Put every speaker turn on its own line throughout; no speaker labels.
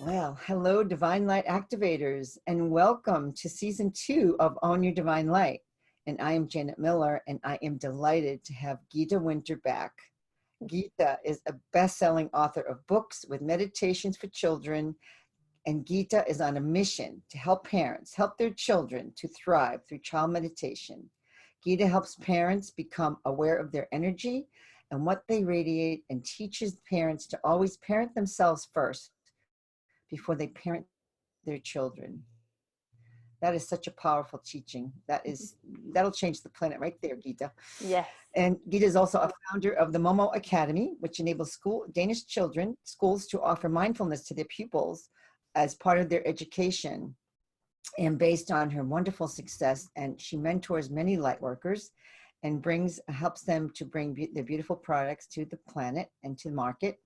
Well, hello, Divine Light Activators, and welcome to season 2 of Own Your Divine Light. And I am Janet Miller, and I am delighted to have Gitte Winter back. Gitte is a best-selling author of books with meditations for children, and Gitte is on a mission to help parents help their children to thrive through child meditation. Gitte helps parents become aware of their energy and what they radiate, and teaches parents to always parent themselves first before they parent their children. That is such a powerful teaching. That'll change the planet right there, Gitte.
Yes.
And Gitte is also a founder of the Momo Academy, which enables Danish schools to offer mindfulness to their pupils as part of their education. And based on her wonderful success, and she mentors many light workers and helps them to bring their beautiful products to the planet and to the market,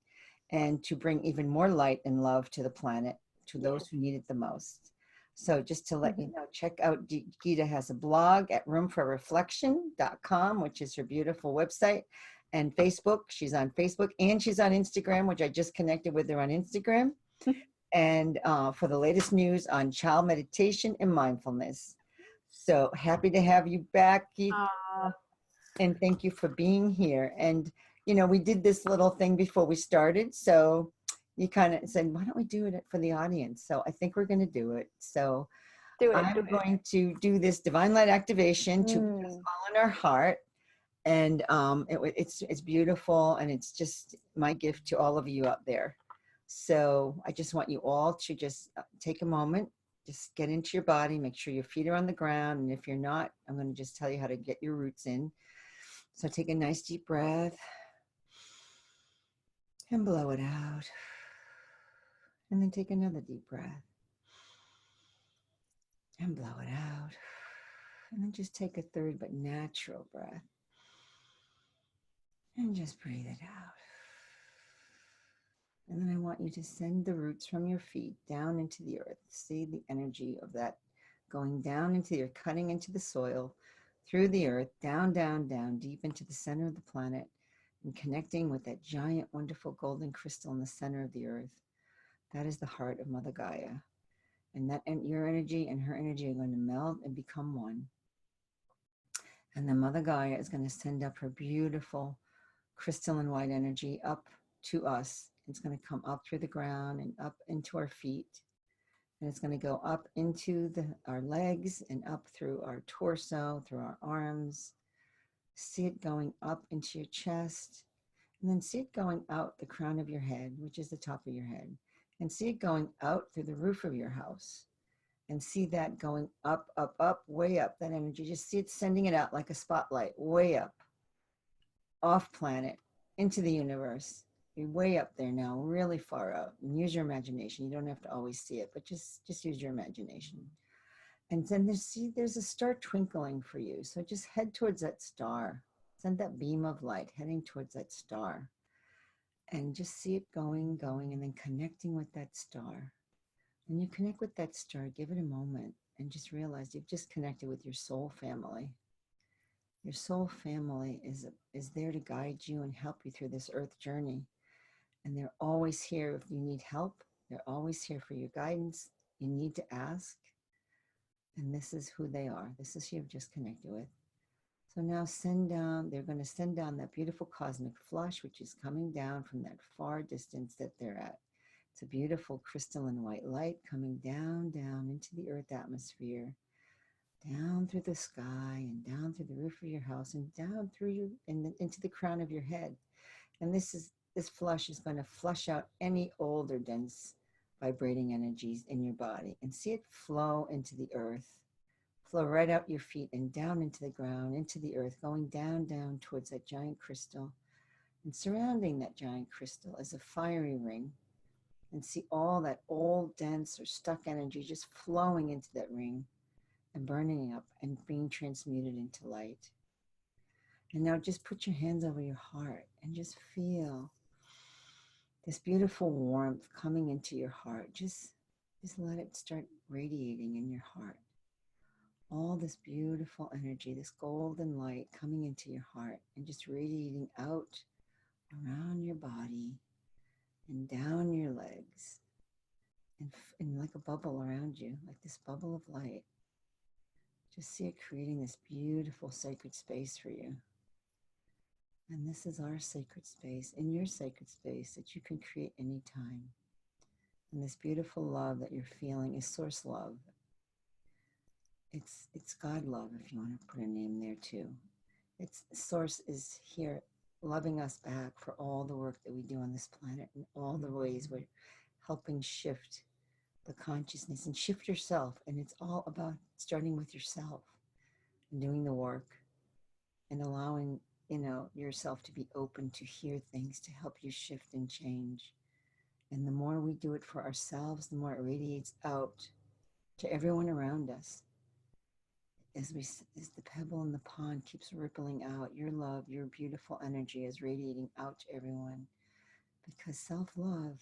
and to bring even more light and love to the planet, to those who need it the most. So just to let you know, check out, Gitte has a blog at roomforreflection.com, which is her beautiful website, and Facebook. She's on Facebook, and she's on Instagram, which I just connected with her on Instagram. And for the latest news on child meditation and mindfulness. So happy to have you back, Gitte. And thank you for being here. And, you know, we did this little thing before we started. So you kind of said, why don't we do it for the audience? So I think we're going to do it. So I'm going to do this divine light activation to put us all in our heart. And it's beautiful. And it's just my gift to all of you out there. So I just want you all to just take a moment, just get into your body, make sure your feet are on the ground. And if you're not, I'm going to just tell you how to get your roots in. So take a nice deep breath and blow it out. And then take another deep breath and blow it out. And then just take a third but natural breath and just breathe it out. And then I want you to send the roots from your feet down into the earth. See the energy of that going down into your, cutting into the soil, through the earth, down, down, down, deep into the center of the planet, and connecting with that giant, wonderful golden crystal in the center of the earth. That is the heart of Mother Gaia. And your energy and her energy are going to melt and become one. And then Mother Gaia is going to send up her beautiful crystalline white energy up to us. It's going to come up through the ground and up into our feet. And it's going to go up into our legs and up through our torso, through our arms. See it going up into your chest. And then see it going out the crown of your head, which is the top of your head. And see it going out through the roof of your house. And see that going up, up, up, way up, that energy. Just see it sending it out like a spotlight, way up, off planet, into the universe. You're way up there now, really far out. And use your imagination. You don't have to always see it, but just use your imagination. And then there's a star twinkling for you. So just head towards that star. Send that beam of light heading towards that star. And just see it going, and then connecting with that star. When you connect with that star, give it a moment and just realize you've just connected with your soul family. Your soul family is there to guide you and help you through this earth journey. And they're always here if you need help. They're always here for your guidance. You need to ask. And this is who they are. This is who you've just connected with. So now they're going to send down that beautiful cosmic flush, which is coming down from that far distance that they're at. It's a beautiful crystalline white light coming down, down into the earth atmosphere, down through the sky and down through the roof of your house and down through you and into the crown of your head. And this flush is going to flush out any old or dense vibrating energies in your body, and see it flow into the earth, flow right out your feet and down into the ground, into the earth, going down, down towards that giant crystal. And surrounding that giant crystal is a fiery ring. And see all that old, dense, or stuck energy just flowing into that ring and burning up and being transmuted into light. And now just put your hands over your heart and just feel this beautiful warmth coming into your heart. Just let it start radiating in your heart. All this beautiful energy, this golden light coming into your heart and just radiating out around your body and down your legs and like a bubble around you, like this bubble of light. Just see it creating this beautiful sacred space for you. And this is our sacred space, in your sacred space that you can create anytime. And this beautiful love that you're feeling is source love. It's God love, if you want to put a name there too. It's source is here loving us back for all the work that we do on this planet and all the ways we're helping shift the consciousness and shift yourself. And it's all about starting with yourself and doing the work and allowing, yourself to be open to hear things to help you shift and change. And the more we do it for ourselves, the more it radiates out to everyone around us. As the pebble in the pond keeps rippling out, your love, your beautiful energy is radiating out to everyone. Because self-love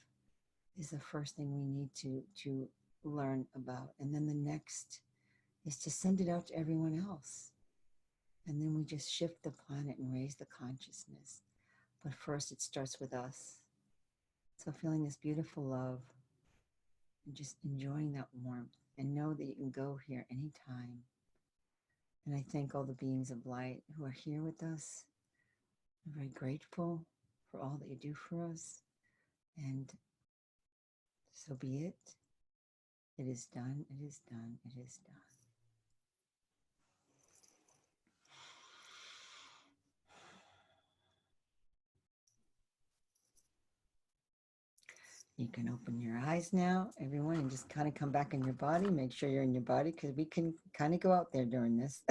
is the first thing we need to learn about. And then the next is to send it out to everyone else. And then we just shift the planet and raise the consciousness. But first it starts with us. So feeling this beautiful love and just enjoying that warmth, and know that you can go here anytime. And I thank all the beings of light who are here with us. I'm very grateful for all that you do for us. And so be it. It is done. It is done. It is done. You can open your eyes now, everyone, and just kind of come back in your body. Make sure you're in your body, because we can kind of go out there during this.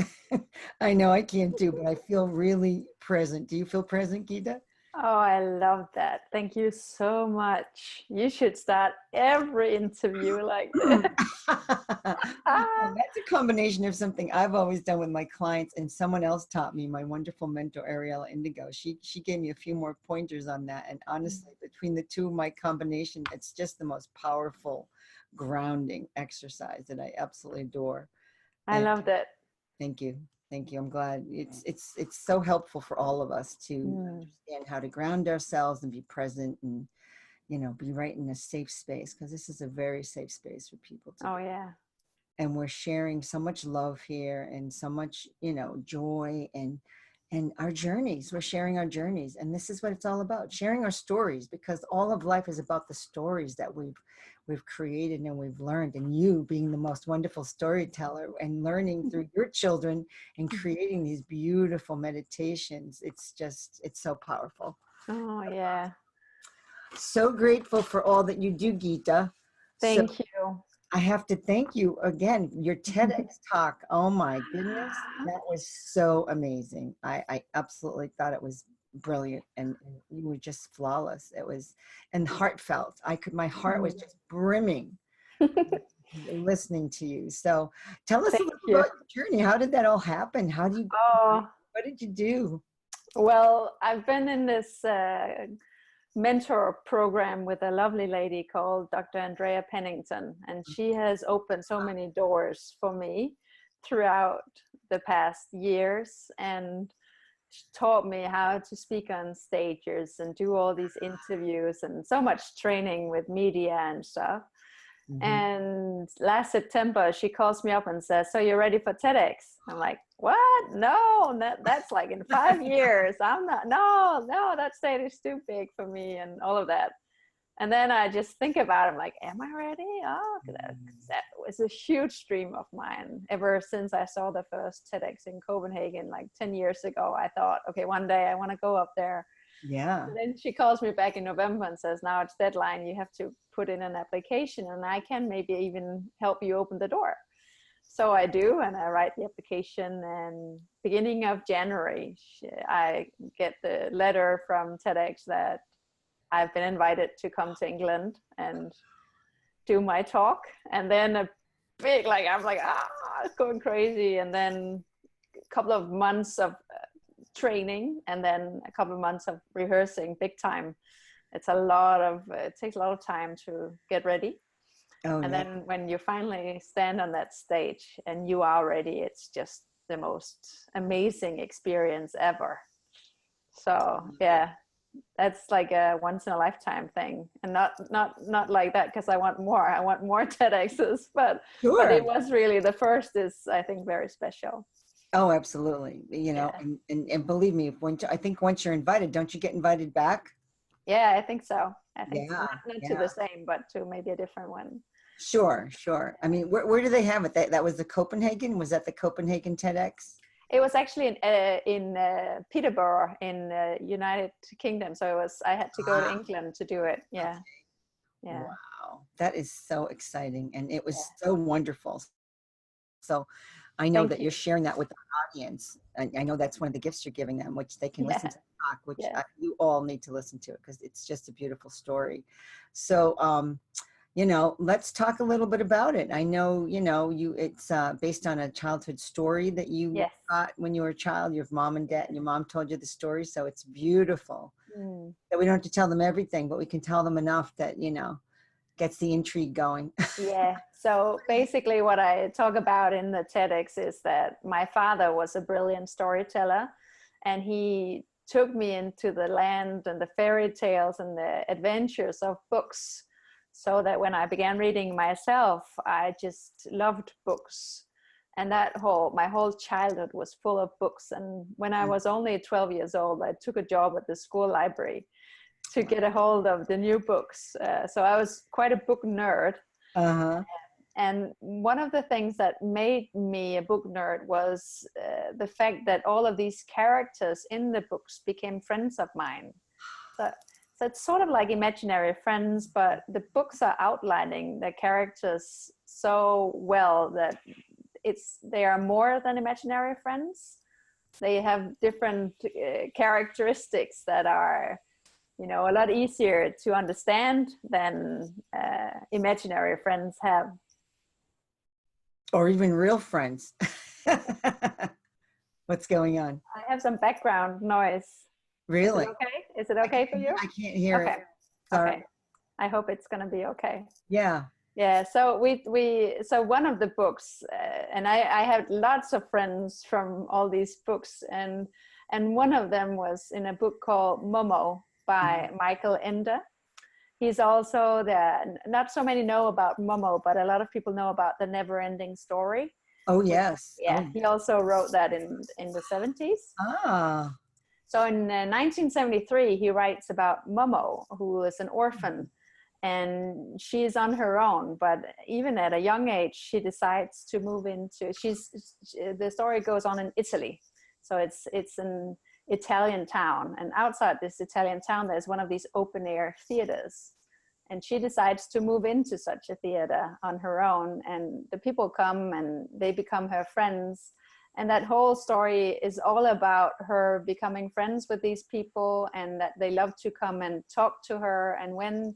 I know I can't do, but I feel really present. Do you feel present, Gitte?
Oh, I love that. Thank you so much. You should start every interview like this.
That's a combination of something I've always done with my clients, and someone else taught me, my wonderful mentor, Ariella Indigo. She gave me a few more pointers on that. And honestly, between the two of my combination, it's just the most powerful grounding exercise that I absolutely adore.
I love that.
Thank you. Thank you. I'm glad it's so helpful for all of us to understand how to ground ourselves and be present and, be right in a safe space, because this is a very safe space for people to be.
Yeah.
And we're sharing so much love here and so much, joy and our journeys. We're sharing our journeys. And this is what it's all about, sharing our stories, because all of life is about the stories that we've created and we've learned. And you being the most wonderful storyteller and learning through your children and creating these beautiful meditations. It's so powerful.
Oh, yeah.
So grateful for all that you do, Gitte.
Thank you.
I have to thank you again. Your TEDx talk, oh my goodness, that was so amazing. I absolutely thought it was brilliant, and you were just flawless. It was, and heartfelt. My heart was just brimming listening to you. So tell us a little about your journey. How did that all happen? What did you do?
Well, I've been in this mentor program with a lovely lady called Dr. Andrea Pennington, and she has opened so many doors for me throughout the past years, and she taught me how to speak on stages and do all these interviews and so much training with media and stuff. And last September, she calls me up and says, "So you're ready for TEDx?" I'm like, "What? No, that's like in 5 years. I'm not, no, that stage is too big for me," and all of that. And then I just think about it. I'm like, am I ready? Oh, that was a huge dream of mine. Ever since I saw the first TEDx in Copenhagen, like 10 years ago, I thought, okay, one day I want to go up there.
Yeah.
And then she calls me back in November and says, "Now it's deadline. You have to put in an application, and I can maybe even help you open the door." So I do, and I write the application, and beginning of January, I get the letter from TEDx that I've been invited to come to England and do my talk. And then a big, I'm like, it's going crazy. And then a couple of months of training, and then a couple of months of rehearsing big time. It takes a lot of time to get ready. And then when you finally stand on that stage and you are ready, it's just the most amazing experience ever. So yeah, that's like a once in a lifetime thing, and not like that because I want more. I want more TEDx's, but
Sure.
it was really the first is, I think, very special.
Oh, absolutely. You know,
Yeah.
and believe me, I think once you're invited, don't you get invited back?
Yeah, I think so. I think so.
Yeah,
Not to
yeah.
the same, but to maybe a different one.
Sure, sure. I mean, where do they have it? That was the Copenhagen? Was that the Copenhagen TEDx?
It was actually in Peterborough in United Kingdom. So I had to go to
Ah,
England to do it. Yeah,
okay.
yeah,
Wow. That is so exciting. And it
yeah.
was so wonderful. So I know
Thank
that
you.
you're sharing that with the audience. I know that's one of the gifts you're giving them, which they can listen
Yeah,
to the talk, which
yeah.
you all need to listen to it because it's just a beautiful story. So, you know, let's talk a little bit about it. I know, you know, it's based on a childhood story that you
Yes.
got when you were a child. Your mom and dad, your mom told you the story, so it's beautiful.
Mm.
That we don't have to tell them everything, but we can tell them enough that, you know, gets the intrigue going.
Yeah. So basically, what I talk about in the TEDx is that my father was a brilliant storyteller, and he took me into the land and the fairy tales and the adventures of books. So that when I began reading myself, I just loved books. And my whole childhood was full of books. And when I was only 12 years old, I took a job at the school library to get a hold of the new books. So I was quite a book nerd.
Uh-huh.
And one of the things that made me a book nerd was the fact that all of these characters in the books became friends of mine. So, so it's sort of like imaginary friends, but the books are outlining the characters so well that they are more than imaginary friends. They have different characteristics that are, you know, a lot easier to understand than imaginary friends have.
Or even real friends. What's going on?
I have some background noise. Is it
Really?
okay? Is it okay for you?
I can't hear it.
Okay.
Sorry.
Okay. I hope it's going to be okay.
Yeah.
Yeah. So so one of the books, and I had lots of friends from all these books, and one of them was in a book called Momo by Michael Ende. He's also not so many know about Momo, but a lot of people know about the Neverending Story.
Oh,
Which,
yes.
yeah, he also wrote that in the 70s.
Ah.
So in 1973, he writes about Momo, who is an orphan, and she's on her own. But even at a young age, she decides to move into. The story goes on in Italy, so it's an Italian town, and outside this Italian town, there's one of these open air theaters, and she decides to move into such a theater on her own, and the people come and they become her friends. And that whole story is all about her becoming friends with these people, and that they love to come and talk to her, and when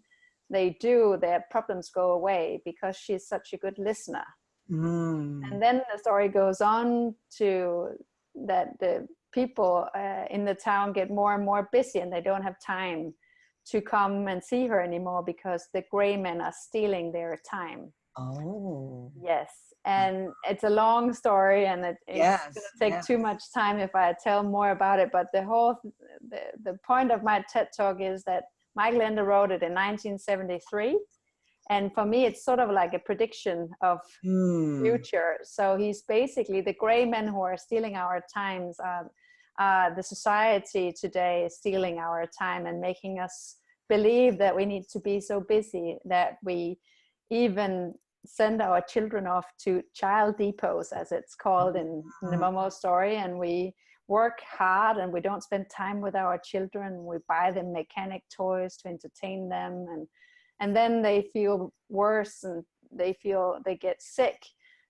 they do, their problems go away because she's such a good listener.
Mm.
And then the story goes on to that the people in the town get more and more busy, and they don't have time to come and see her anymore because the gray men are stealing their time.
Oh.
Yes. And it's a long story, and it's going
Yes.
to take
Yes.
too much time if I tell more about it. But the point of my TED talk is that Michael Ende wrote it in 1973. And for me, it's sort of like a prediction of
Mm.
future. So he's basically the gray men who are stealing our times. The society today is stealing our time and making us believe that we need to be so busy that we even send our children off to child depots, as it's called in the Momo story, and we work hard and we don't spend time with our children. We buy them mechanic toys to entertain them, and then they feel worse, and they get sick.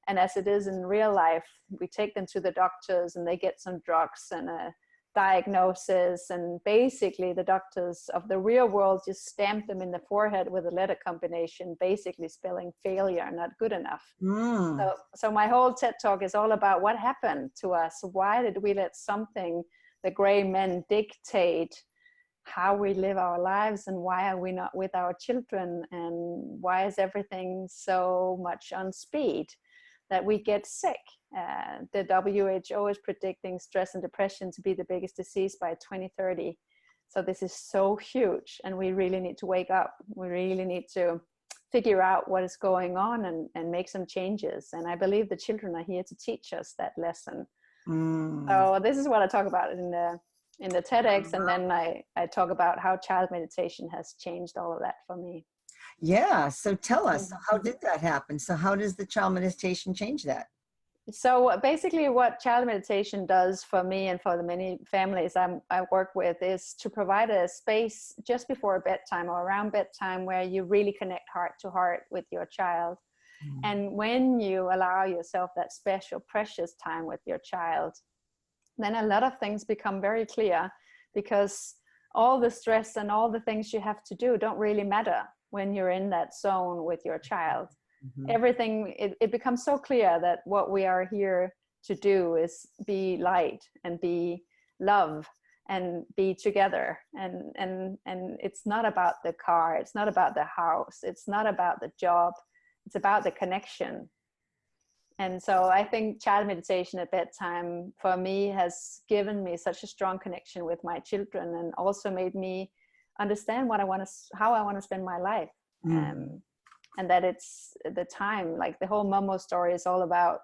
And as it is in real life, we take them to the doctors and they get some drugs and a diagnosis, and basically the doctors of the real world just stamp them in the forehead with a letter combination, basically spelling failure, not good enough.
Mm.
So my whole TED talk is all about what happened to us. Why did we let the gray men dictate how we live our lives, and why are we not with our children, and why is everything so much on speed that we get sick? The WHO is predicting stress and depression to be the biggest disease by 2030. So this is so huge, and we really need to wake up. We really need to figure out what is going on and make some changes. And I believe the children are here to teach us that lesson. So this is what I talk about in the TEDx, and then I talk about how child meditation has changed all of that for me.
Yeah. So tell us, how did that happen? So how does the child meditation change that?
So basically what child meditation does for me and for the many families I work with is to provide a space just before bedtime or around bedtime where you really connect heart to heart with your child. And when you allow yourself that special, precious time with your child, then a lot of things become very clear, because all the stress and all the things you have to do don't really matter when you're in that zone with your child. Everything, it becomes so clear that what we are here to do is be light and be love and be together. And it's not about the car, it's not about the house, it's not about the job, it's about the connection. And so I think child meditation at bedtime for me has given me such a strong connection with my children, and also made me understand how I want to spend my life. And that it's the time, like the whole Momo story is all about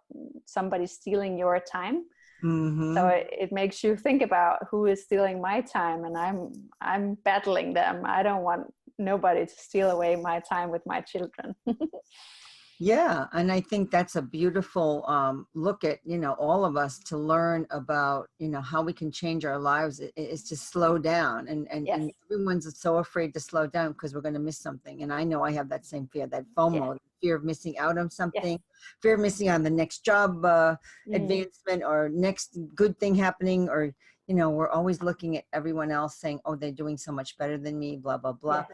somebody stealing your time. So it makes you think about who is stealing my time, and I'm battling them. I don't want nobody to steal away my time with my children.
Yeah, and I think that's a beautiful look at, all of us, to learn about, how we can change our lives is to slow down. And everyone's so afraid to slow down because we're going to miss something. And I know I have that same fear, that FOMO, fear of missing out on something, fear of missing on the next job advancement or next good thing happening, or, we're always looking at everyone else saying, oh, they're doing so much better than me, blah, blah, blah.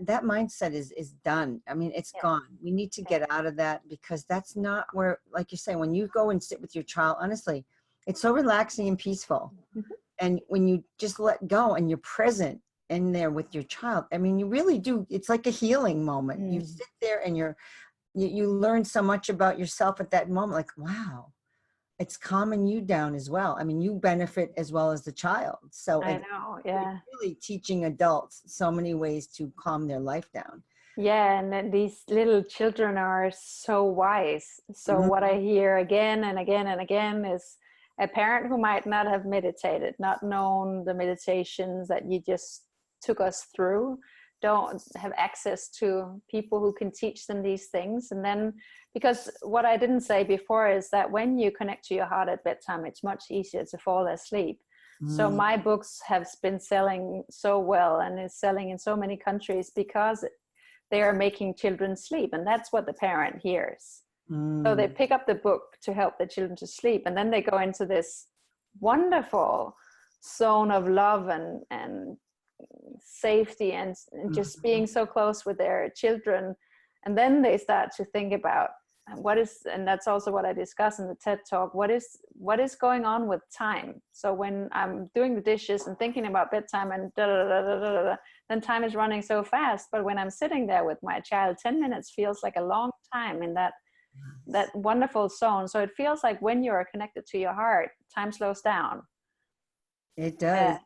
That mindset is done. I mean, it's gone. We need to get out of that, because that's not where, like you say, when you go and sit with your child, honestly, it's so relaxing and peaceful. And when you just let go and you're present in there with your child, I mean, you really do. It's like a healing moment. You sit there and you learn so much about yourself at that moment. Like, wow, it's calming you down as well. I mean, you benefit as well as the child. So
I know,
it's really teaching adults so many ways to calm their life down.
Yeah, and then these little children are so wise. So what I hear again and again and again is a parent who might not have meditated, not known the meditations that you just took us through, don't have access to people who can teach them these things. And then, because what I didn't say before is that when you connect to your heart at bedtime, it's much easier to fall asleep. So my books have been selling so well, and is selling in so many countries because they are making children sleep, and that's what the parent hears. So they pick up the book to help the children to sleep, and then they go into this wonderful zone of love and safety and just being so close with their children. And then they start to think about and that's also what I discuss in the TED Talk, what is going on with time. So when I'm doing the dishes and thinking about bedtime and then time is running so fast. But when I'm sitting there with my child, 10 minutes feels like a long time in that wonderful zone. So it feels like when you are connected to your heart, time slows down.
It does.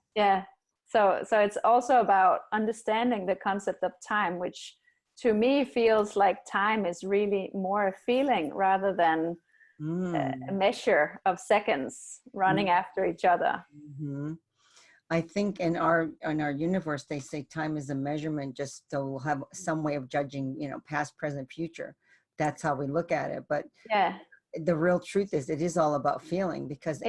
So it's also about understanding the concept of time, which to me feels like time is really more a feeling rather than a measure of seconds running after each other.
I think in our universe, they say time is a measurement, just so we'll have some way of judging, past, present, future. That's how we look at it. But the real truth is, it is all about feeling, because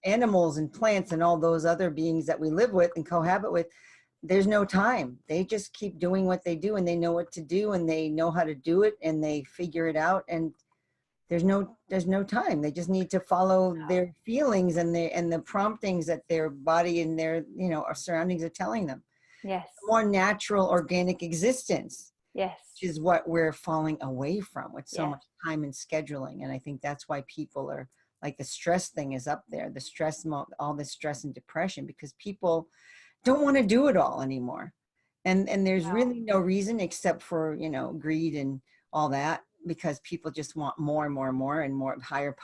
animals and plants and all those other beings that we live with and cohabit with, there's no time. They just keep doing what they do, and they know what to do, and they know how to do it, and they figure it out. And there's no time. They just need to follow their feelings and the promptings that their body and their, our surroundings are telling them.
Yes.
More natural, organic existence.
Yes.
Which is what we're falling away from with so much time and scheduling. And I think that's why people are like, the stress thing is up there, the stress, all the stress and depression, because people don't want to do it all anymore. And there's really no reason except for, greed and all that. because people just want more and more and more and more, higher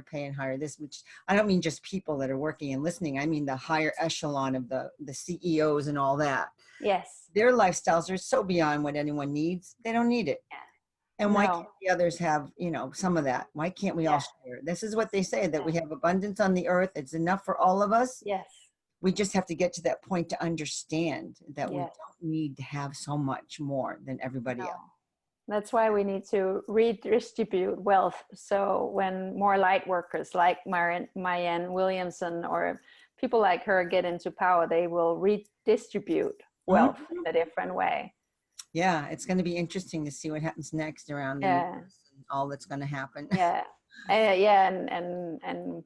pay and higher this, which I don't mean just people that are working and listening. I mean the higher echelon of the CEOs and all that.
Yes.
Their lifestyles are so beyond what anyone needs. They don't need it.
Yeah.
And why
No.
can't the others have, some of that? Why can't we all share? This is what they say, that we have abundance on the earth. It's enough for all of us.
Yes.
We just have to get to that point to understand that we
Yes.
don't need to have so much more than everybody
No.
else.
That's why we need to redistribute wealth. So when more light workers like Marianne Williamson or people like her get into power, they will redistribute wealth in a different way.
Yeah, it's going to be interesting to see what happens next around the universe and all that's going to happen.
Yeah. And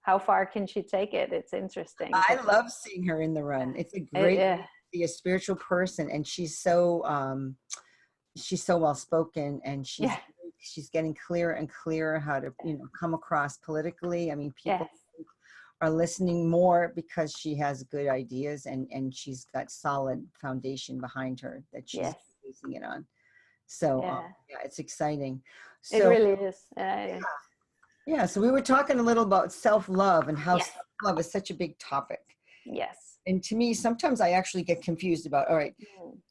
how far can she take it? It's interesting.
I love seeing her in the run. It's a great way to be a spiritual person, and she's so well spoken, and she's getting clearer and clearer how to come across politically. I mean, people are listening more because she has good ideas, and she's got solid foundation behind her that she's basing it on. So it's exciting. So,
it really is.
Yeah, so we were talking a little about self-love and how self-love is such a big topic.
Yes.
And to me, sometimes I actually get confused about, all right,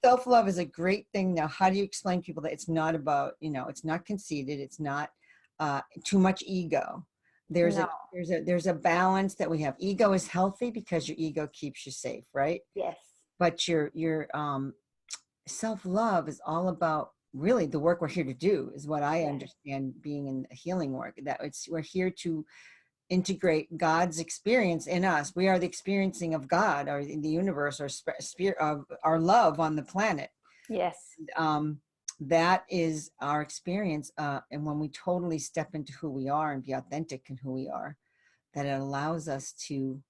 self-love is a great thing. Now, how do you explain to people that it's not about, it's not conceited, it's not too much ego. There's a balance that we have. Ego is healthy because your ego keeps you safe, right?
Yes.
But your self-love is all about really the work we're here to do, is what I understand being in healing work, that we're here to integrate God's experience in us. We are the experiencing of God, or in the universe, or spirit of our love on the planet.
Yes.
That is our experience. And when we totally step into who we are and be authentic in who we are, that it allows us to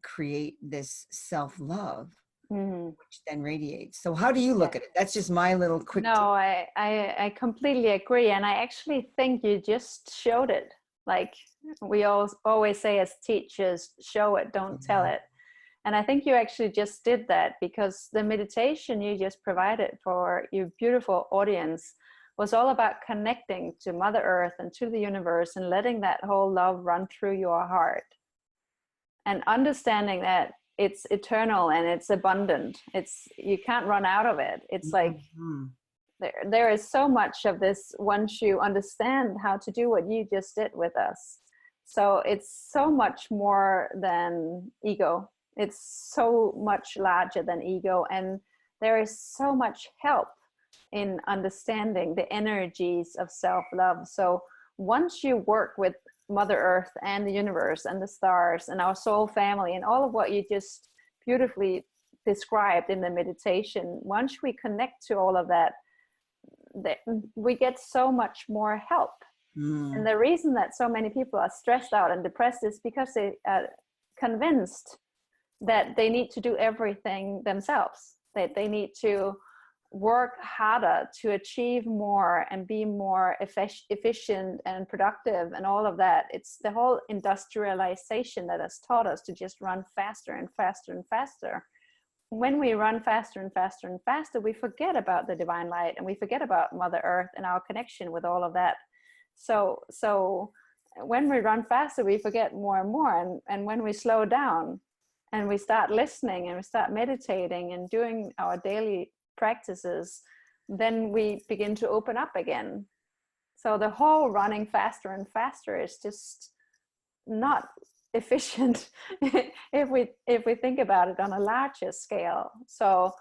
create this self-love, which then radiates. So how do you look at it? That's just my little quick
tip. I completely agree. And I actually think you just showed it. Like we always say as teachers, show it, don't tell it. And I think you actually just did that, because the meditation you just provided for your beautiful audience was all about connecting to Mother Earth and to the universe, and letting that whole love run through your heart, and understanding that it's eternal and it's abundant. You can't run out of it. It's like there is so much of this once you understand how to do what you just did with us. So it's so much more than ego. It's so much larger than ego. And there is so much help in understanding the energies of self-love. So once you work with Mother Earth and the universe and the stars and our soul family and all of what you just beautifully described in the meditation, once we connect to all of that, we get so much more help. And the reason that so many people are stressed out and depressed is because they are convinced that they need to do everything themselves, that they need to work harder to achieve more and be more efficient and productive and all of that. It's the whole industrialization that has taught us to just run faster and faster and faster. When we run faster and faster and faster, we forget about the divine light, and we forget about Mother Earth and our connection with all of that. So when we run faster, we forget more and more. And when we slow down and we start listening and we start meditating and doing our daily practices, then we begin to open up again. So the whole running faster and faster is just not efficient if we think about it on a larger scale. So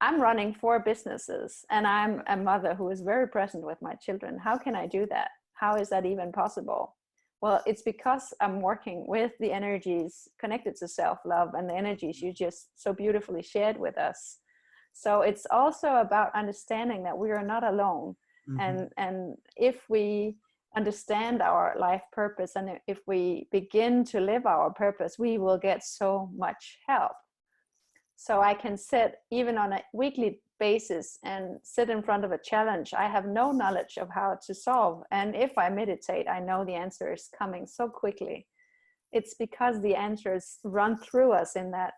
I'm running 4 businesses, and I'm a mother who is very present with my children. How can I do that? How is that even possible? Well, it's because I'm working with the energies connected to self-love and the energies you just so beautifully shared with us. So it's also about understanding that we are not alone. And if we understand our life purpose, and if we begin to live our purpose, we will get so much help. So I can sit even on a weekly basis and sit in front of a challenge I have no knowledge of how to solve. And if I meditate, I know the answer is coming so quickly. It's because the answers run through us in that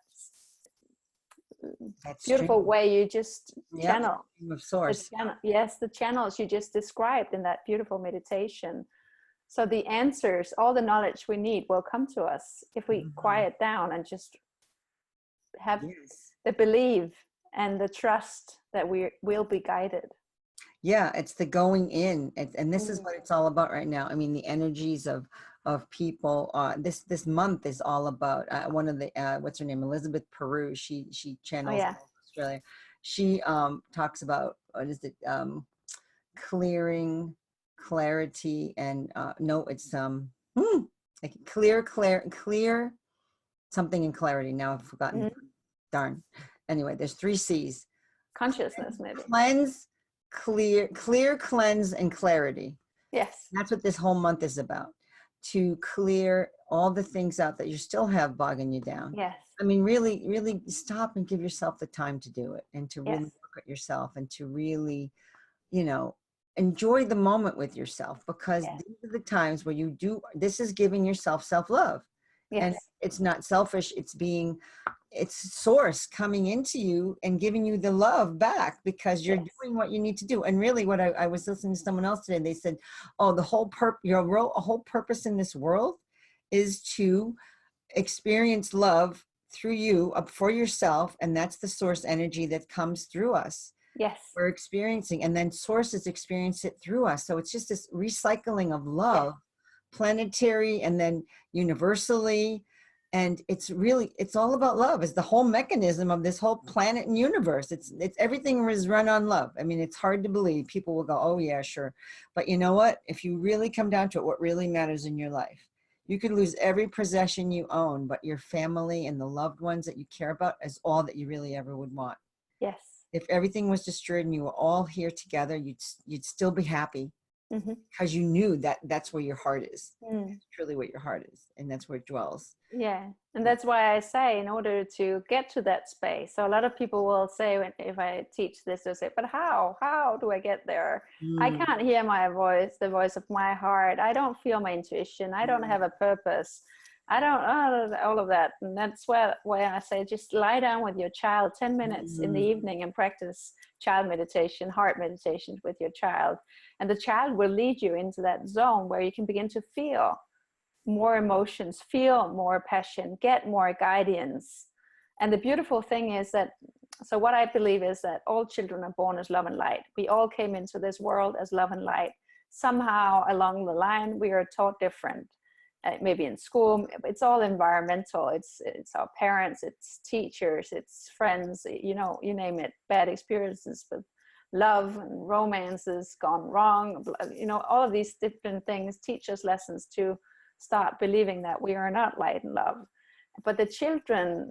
That
beautiful
stream.
way you just
Yep.
channel.
Stream of
The
source.
channel, yes, the channels you just described in that beautiful meditation. So the answers, all the knowledge we need will come to us if we quiet down and just have
Yes.
the belief and the trust that we will be guided.
Yeah, it's the going in, and this is
Mm.
what it's all about right now. I mean, the energies of people. This month is all about one of the what's her name, Elizabeth Peru. She
Oh
channels
yeah.
Australia. She talks about what is it, clearing, clarity, and no, it's like clear something in clarity. Now I've forgotten.
Mm-hmm.
Darn. Anyway, there's 3 C's:
Consciousness, maybe.
cleanse, clear, cleanse, and clarity.
Yes.
That's what this whole month is about, to clear all the things out that you still have bogging you down.
Yes.
I mean, really, really stop and give yourself the time to do it, and to really
Yes.
look at yourself, and to really, you know, enjoy the moment with yourself, because
Yes.
these are the times where you do, this is giving yourself self-love. And
Yes.
it's not selfish, it's source coming into you and giving you the love back, because you're
Yes.
doing what you need to do. And really, what I was listening to someone else today, they said, oh, the whole whole purpose in this world is to experience love through you, for yourself, and that's the source energy that comes through us.
Yes.
We're experiencing, and then sources experience it through us. So it's just this recycling of
Yes.
love, planetary and then universally. And it's really, it's all about love. Is the whole mechanism of this whole planet and universe. It's everything is run on love. I mean, it's hard to believe. People will go, oh yeah, sure. But you know what? If you really come down to it, what really matters in your life, you could lose every possession you own, but your family and the loved ones that you care about is all that you really ever would want.
Yes.
If everything was destroyed and you were all here together, you'd still be happy,
Mm-hmm.
because you knew that that's where your heart is.
Mm.
It's truly what your heart is, and that's where it dwells.
Yeah, and that's why I say, in order to get to that space. So a lot of people will say, if I teach this, they'll say, but how do I get there? I
Mm.
can't hear my voice, the voice of my heart. I don't feel my intuition. I don't have a purpose. I don't, all of that. And that's where I say, just lie down with your child 10 minutes in the evening and practice child meditation, heart meditation with your child. And the child will lead you into that zone where you can begin to feel more emotions, feel more passion, get more guidance. And the beautiful thing is that, so what I believe is that all children are born as love and light. We all came into this world as love and light. Somehow along the line, we are taught different. Maybe in school, it's all environmental. It's our parents, it's teachers, it's friends, you know, you name it, bad experiences with love and romances gone wrong. You know, all of these different things teach us lessons to start believing that we are not light and love. But the children,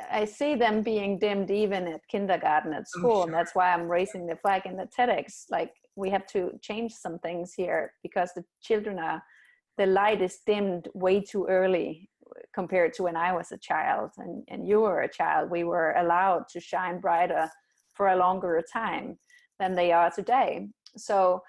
I see them being dimmed even at kindergarten, at school.
Oh,
and that's why I'm raising the flag in the TEDx. Like, we have to change some things here, because the children are, the light is dimmed way too early compared to when I was a child and you were a child. We were allowed to shine brighter for a longer time than they are today. So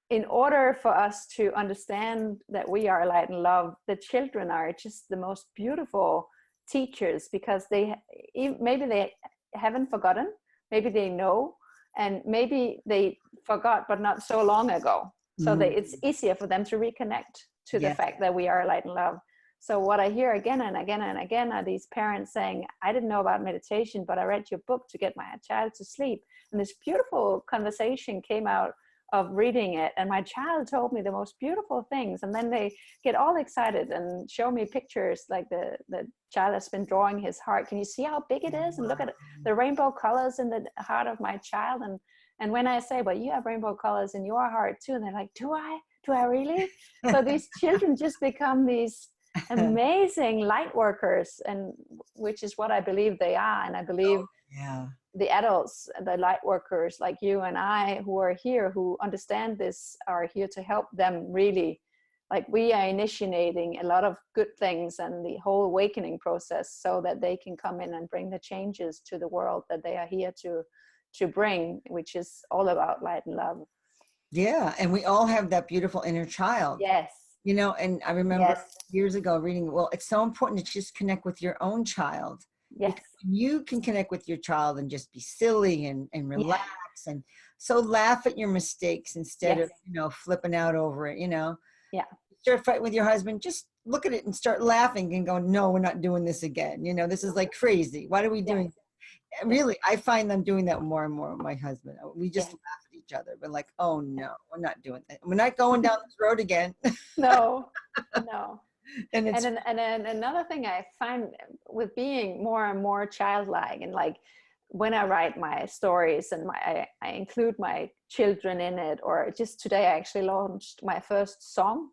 in order for us to understand that we are light and love, the children are just the most beautiful teachers, because maybe they haven't forgotten, maybe they know, and maybe they forgot, but not so long ago. So it's easier for them to reconnect to the fact that we are light and love. So what I hear again and again and again are these parents saying, I didn't know about meditation, but I read your book to get my child to sleep. And this beautiful conversation came out of reading it, and my child told me the most beautiful things. And then they get all excited and show me pictures, like the child has been drawing his heart. Can you see how big it is? And look at the rainbow colors in the heart of my child. And when I say, well, you have rainbow colors in your heart too, and they're like, do I really? So these children just become these amazing light workers, and which is what I believe they are. And I believe the adults, the light workers like you and I who are here, who understand this, are here to help them really. Like, we are initiating a lot of good things and the whole awakening process, so that they can come in and bring the changes to the world that they are here to bring, which is all about light and love.
Yeah, and we all have that beautiful inner child.
Yes.
You know, and I remember years ago reading, well, it's so important to just connect with your own child.
Yes.
Because you can connect with your child and just be silly and
Yeah.
relax, and so laugh at your mistakes instead
Yes.
of, flipping out over it,
Yeah.
Start fighting with your husband, just look at it and start laughing and go, no, we're not doing this again. This is like crazy. What are we
Yes.
doing?
Yes.
Really, I find them doing that more and more with my husband. We just
Yes.
laugh at each other. We're like, oh no, we're not doing that. We're not going down this road again.
No. No.
And
And
it's
then another thing I find with being more and more childlike, and like when I write my stories and I include my children in it, or just today I actually launched my first song.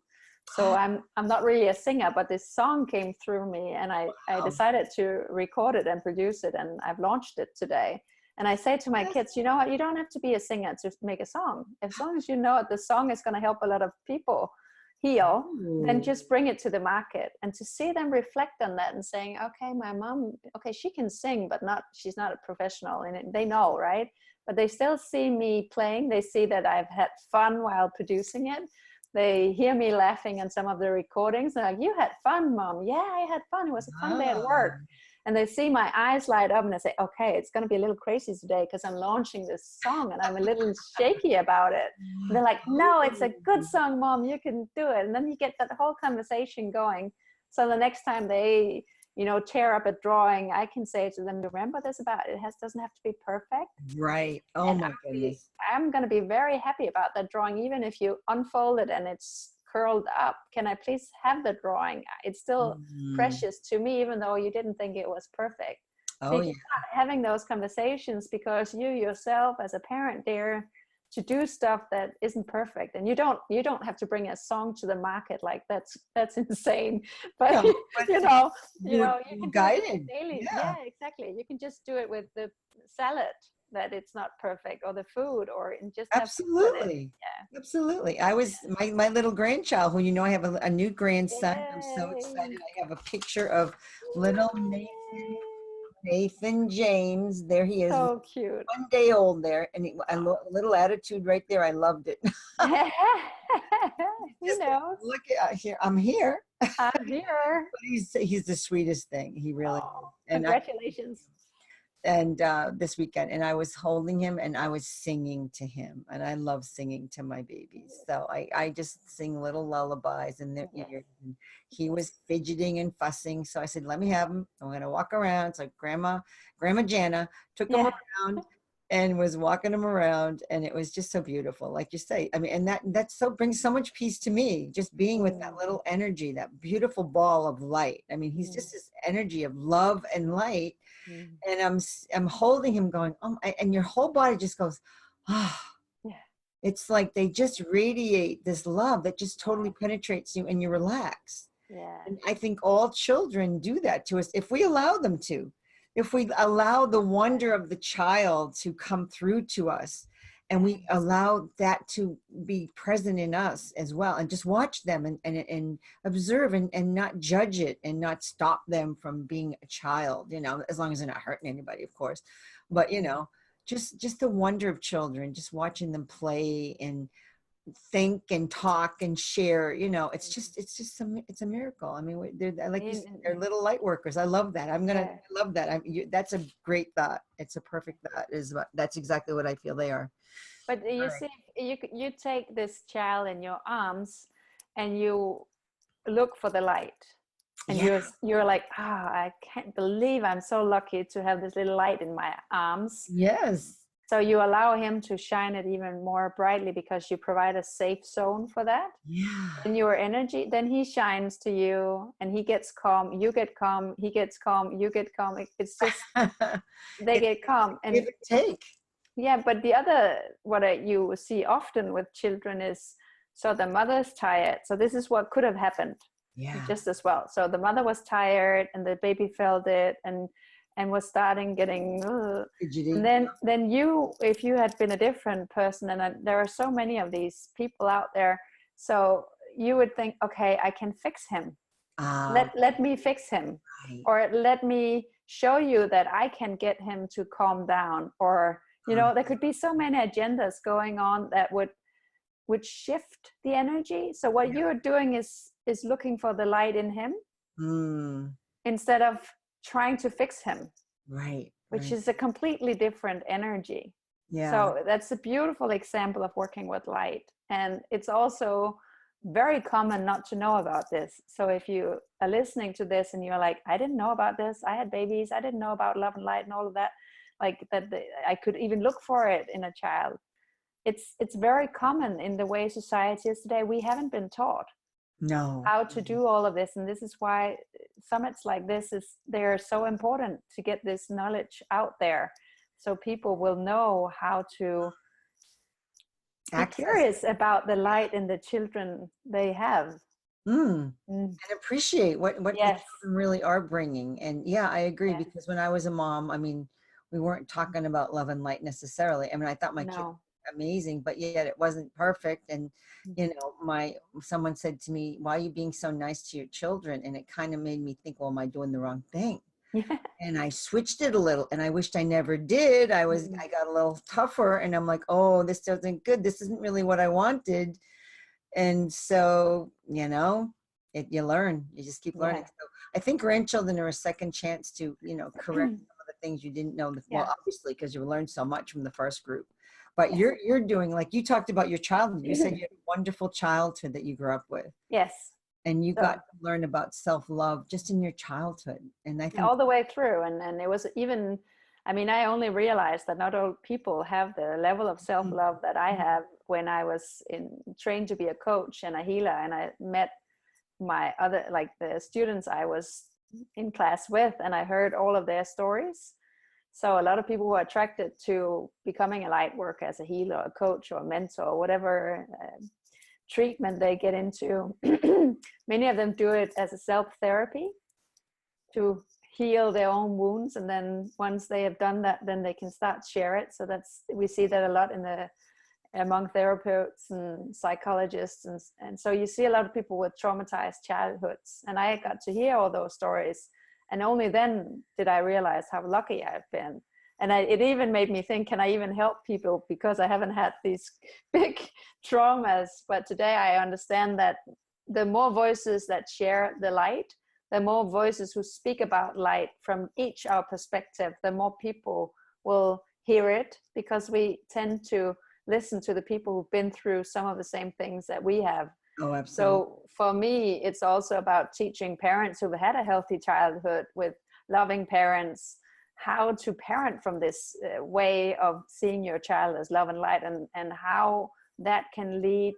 So I'm not really a singer, but this song came through me, and I
wow.
decided to record it and produce it, and I've launched it today. And I say to my kids, you know what, you don't have to be a singer to make a song. As long as you know the song is going to help a lot of people heal, then
Ooh.
just bring it to the market. And to see them reflect on that and saying, okay, my mom, okay, she can sing, but she's not a professional, and they know, right? But they still see me playing. They see that I've had fun while producing it. They hear me laughing on some of the recordings. They're like, you had fun, Mom. Yeah, I had fun. It was a fun day at work.
Ah.
And they see my eyes light up, and they say, okay, it's going to be a little crazy today because I'm launching this song and I'm a little shaky about it. And they're like, no, it's a good song, Mom. You can do it. And then you get that whole conversation going. So the next time they, tear up a drawing, I can say to them, remember this about it doesn't have to be perfect.
Right. Oh
And
my goodness.
I'm going to be very happy about that drawing, even if you unfold it and it's curled up. Can I please have the drawing? It's still precious to me, even though you didn't think it was perfect. So
Oh
you
yeah.
can start having those conversations, because you yourself as a parent dare to do stuff that isn't perfect. And you don't have to bring a song to the market. Like that's insane. But
No, but
you know you
you
can do it
guided.
daily.
Yeah.
Yeah, exactly. You can just do it with the salad that it's not perfect, or the food, or and just have fun with it.
Absolutely. Absolutely. I was my little grandchild, who I have a new grandson. I'm so
Yay.
excited. I have a picture of little Nathan James. There he is,
So cute.
1 day old there, and a little attitude right there. I loved it.
He
Just
knows
look at here. I'm here.
I'm here.
But he's the sweetest thing. He really is.
Oh,
And
congratulations.
this weekend, and I was holding him and I was singing to him, and I love singing to my babies, so I just sing little lullabies in their
Yes.
ears, and he was fidgeting and fussing, so I said, let me have him. I'm going to walk around. So grandma Jana took him
Yeah.
around and was walking him around, and it was just so beautiful, like you say. I mean, and that so brings so much peace to me, just being with that little energy, that beautiful ball of light. I mean, he's just this energy of love and light, and I'm holding him going, and your whole body just goes, ah.
Yeah.
It's like they just radiate this love that just totally penetrates you, and you relax.
Yeah.
And I think all children do that to us if we allow them to. If we allow the wonder of the child to come through to us, and we allow that to be present in us as well, and just watch them and observe, and not judge it, and not stop them from being a child, as long as they're not hurting anybody, of course. But just the wonder of children, just watching them play and think and talk and share, it's a miracle. I mean, they're, like you said, they're little light workers. I love that. I love that. That's a great thought. It's a perfect thought. That's exactly what I feel they are.
But you
All right.
see, you take this child in your arms and you look for the light, and
Yeah.
you're like, I can't believe I'm so lucky to have this little light in my arms.
Yes.
So you allow him to shine it even more brightly, because you provide a safe zone for that.
Yeah.
And your energy, then he shines to you, and he gets calm, you get calm, he gets calm, you get calm. It's just they get calm. And
give and take.
yeah, but the other, you see often with children is, so the mother's tired. So this is what could have happened just as well. So the mother was tired, and the baby felt it, and was starting getting, and then you, if you had been a different person, and there are so many of these people out there, so you would think, okay, I can fix him. Let me fix him,
right.
Or let me show you that I can get him to calm down, or there could be so many agendas going on that would shift the energy. So what you're doing is looking for the light in him, instead of trying to fix him,
Right.
which
Right.
is a completely different energy.
Yeah.
So that's a beautiful example of working with light. And it's also very common not to know about this. So if you are listening to this and you're like, I didn't know about this, I had babies, I didn't know about love and light and all of that, like that I could even look for it in a child. It's very common in the way society is today. We haven't been taught
No.
how to do all of this, and this is why summits like this they're so important, to get this knowledge out there so people will know how to be
Access.
curious about the light in the children they have.
Mm.
Mm.
And appreciate what the
Yes.
children really are bringing. And yeah, I agree,
Yeah.
because when I was a mom, I mean, we weren't talking about love and light necessarily. I mean, I thought my kid
No.
was amazing, but yet it wasn't perfect. And you know, someone said to me, why are you being so nice to your children? And it kind of made me think, well, am I doing the wrong thing?
Yeah.
And I switched it a little, and I wished I never did. I got a little tougher, and I'm like, oh, this doesn't good. This isn't really what I wanted. And so, you know, you learn, you just keep learning.
Yeah.
So I think grandchildren are a second chance to, you know, correct some of the things you didn't know. Well,
Yeah.
obviously, because you learned so much from the first group, but
Yes.
you're doing, like you talked about your childhood. You said you had a wonderful childhood that you grew up with,
Yes.
and you
So,
got to learn about self-love just in your childhood. And I think
all the way through, and it was even, I mean, I only realized that not all people have the level of self-love that I have when I was trained to be a coach and a healer, and I met my other, like the students I was in class with, and I heard all of their stories. So a lot of people who are attracted to becoming a light worker as a healer, a coach, or a mentor, or whatever treatment they get into, many of them do it as a self-therapy to heal their own wounds, and then once they have done that, then they can start share it. So we see that a lot among therapeutes and psychologists, and so you see a lot of people with traumatized childhoods, and I got to hear all those stories, and only then did I realize how lucky I've been. And it even made me think, can I even help people, because I haven't had these big traumas. But today I understand that the more voices that share the light, the more voices who speak about light from each our perspective, the more people will hear it, because we tend to listen to the people who've been through some of the same things that we have.
oh, absolutely.
So for me, it's also about teaching parents who've had a healthy childhood with loving parents how to parent from this way of seeing your child as love and light, and how that can lead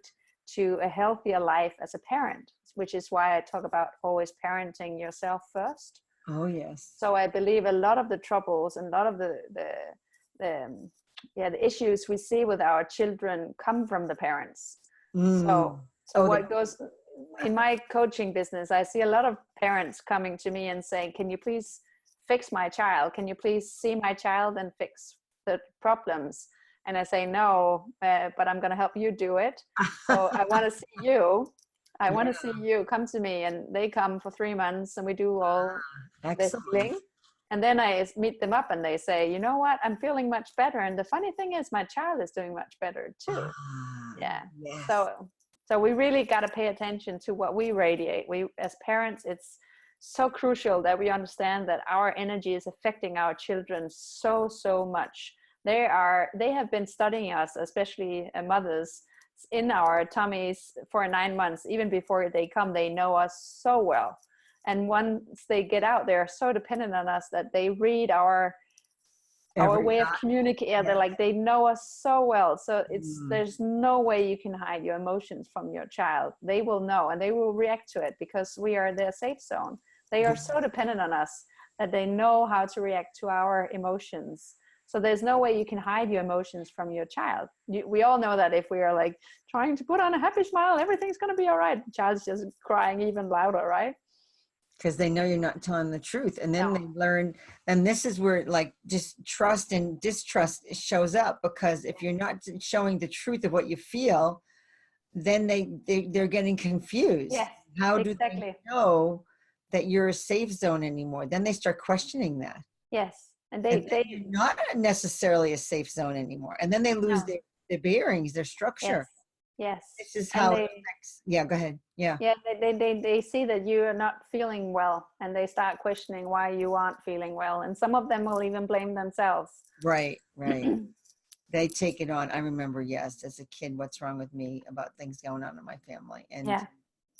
to a healthier life as a parent, which is why I talk about always parenting yourself first.
Oh, yes.
So I believe a lot of the troubles and a lot of the issues we see with our children come from the parents. So what goes in my coaching business, I see a lot of parents coming to me and saying, can you please fix my child? Can you please see my child and fix the problems? And I say, no, but I'm going to help you do it. So I want to see you. I want to see you. Come to me. And they come for 3 months, and we do all this healing. And then I meet them up, and they say, you know what? I'm feeling much better. And the funny thing is, my child is doing much better too. Yeah.
Yes.
So we really got to pay attention to what we radiate. We, as parents, it's so crucial that we understand that our energy is affecting our children so much. They have been studying us, especially mothers, in our tummies for 9 months. Even before they come, they know us so well. And once they get out, they're so dependent on us that they read our way of communicating. Yeah, they're like, they know us so well. So there's no way you can hide your emotions from your child. They will know, and they will react to it, because we are their safe zone. They are so dependent on us that they know how to react to our emotions. So there's no way you can hide your emotions from your child. We all know that if we are like trying to put on a happy smile, everything's going to be all right. The child's just crying even louder, right?
Because they know you're not telling the truth. And then they learn, and this is where like just trust and distrust shows up, because if you're not showing the truth of what you feel, then they're getting confused.
Yes,
How do they know that you're a safe zone anymore? Then they start questioning that.
Yes. And
you're not necessarily a safe zone anymore. And then they lose their bearings, their structure.
Yes.
This is
And
how it affects. Yeah, go ahead. Yeah.
yeah, they see that you are not feeling well, and they start questioning why you aren't feeling well. And some of them will even blame themselves.
Right, right. They take it on. I remember, yes, as a kid, what's wrong with me about things going on in my family. And
Yeah.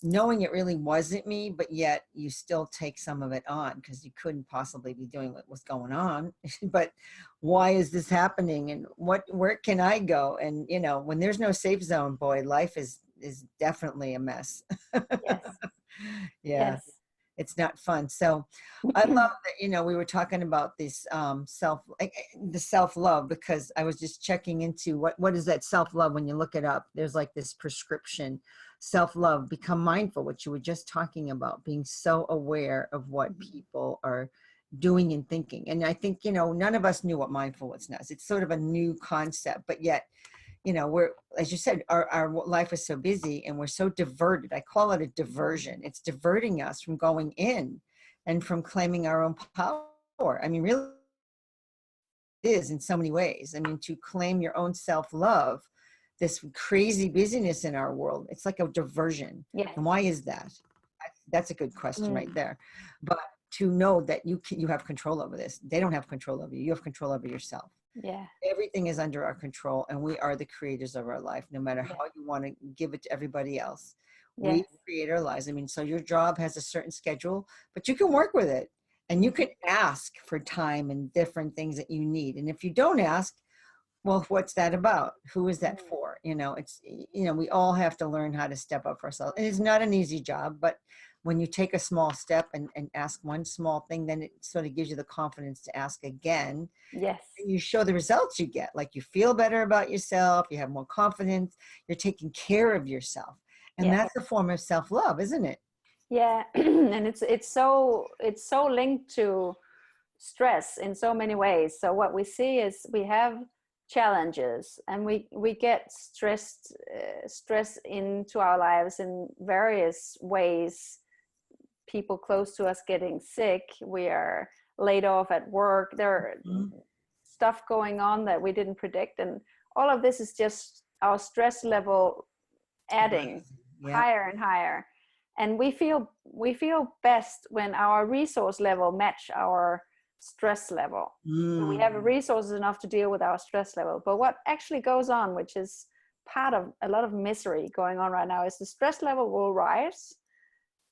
knowing it really wasn't me, but yet you still take some of it on because you couldn't possibly be doing what was going on. But why is this happening? And where can I go? And you know, when there's no safe zone, boy, life is definitely a mess.
Yes.
Yeah,
Yes.
it's not fun. So I love that, you know, we were talking about this the self-love, because I was just checking into what is that self-love. When you look it up, there's like this prescription: self-love, become mindful, what you were just talking about, being so aware of what people are doing and thinking. And I think, you know, none of us knew what mindfulness is. It's sort of a new concept, but yet, you know, we're, as you said, our life is so busy and we're so diverted. I call it a diversion. It's diverting us from going in and from claiming our own power. I mean, really it is in so many ways. I mean, to claim your own self-love, this crazy busyness in our world, it's like a diversion.
Yes.
And why is that? That's a good question right
Mm.
there. But to know that you have control over this. They don't have control over you. You have control over yourself.
Yeah.
Everything is under our control, and we are the creators of our life, no matter
Yeah.
how you want to give it to everybody else. We
Yes.
create our lives. I mean, so your job has a certain schedule, but you can work with it, and you can ask for time and different things that you need. And if you don't ask, well, what's that about? Who is that for? You know, it's, you know, we all have to learn how to step up for ourselves. And it's not an easy job, but when you take a small step and ask one small thing, then it sort of gives you the confidence to ask again.
Yes.
And you show the results you get, like you feel better about yourself, you have more confidence, you're taking care of yourself. And
Yeah.
that's a form of self-love, isn't it?
Yeah. And it's so linked to stress in so many ways. So what we see is we have challenges, and we get stress into our lives in various ways. People close to us getting sick, we are laid off at work, there are
Mhm.
stuff going on that we didn't predict, and all of this is just our stress level adding
Yeah.
higher and higher. And we feel best when our resource level match our stress level. So we have resources enough to deal with our stress level. But what actually goes on, which is part of a lot of misery going on right now, is the stress level will rise.